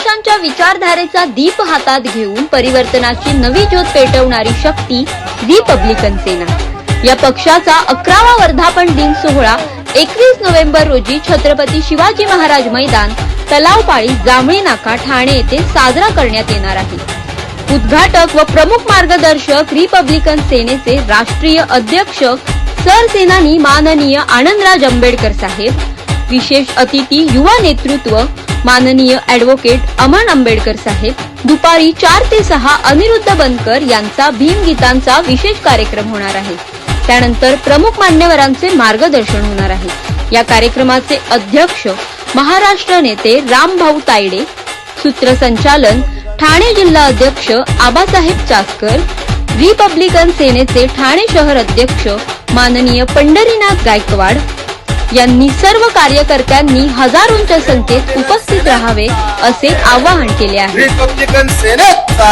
आदर्शांच्या विचारधारेचा दीप हातात घेऊन परिवर्तनाची नवी ज्योत पेटवणारी शक्ती रिपब्लिकन सेना। या पक्षाचा 11वा वर्धापन दिन सोहळा 21 नोव्हेंबर रोजी छत्रपती शिवाजी महाराज मैदान, तलावपाळी, जांभळी नाका, ठाणे येथे साजरा करण्यात येणार आहे। उद्घाटक व प्रमुख मार्गदर्शक रिपब्लिकन सेनेचे राष्ट्रीय अध्यक्ष सरसेनानी माननीय आनंदराज आंबेडकर साहेब, विशेष अतिथी युवा नेतृत्व माननीय ॲडव्होकेट अमन आंबेडकर साहेब। दुपारी 4 ते 6 अनिरुद्ध बनकर यांचा भीमगीतांचा विशेष कार्यक्रम होणार आहे। त्यानंतर प्रमुख मान्यवरांचे मार्गदर्शन होणार आहे। या कार्यक्रमाचे अध्यक्ष महाराष्ट्र नेते रामभाऊ तायडे, सूत्रसंचालन ठाणे जिल्हा अध्यक्ष आबासाहेब चासकर, रिपब्लिकन सेनेचे ठाणे शहर अध्यक्ष माननीय पंढरीनाथ गायकवाड यांनी सर्व कार्यकर्त्यांनी हजारोंच्या संख्येत उपस्थित राहावे असे आवाहन केले आहे। रिपब्लिकन सेनेचा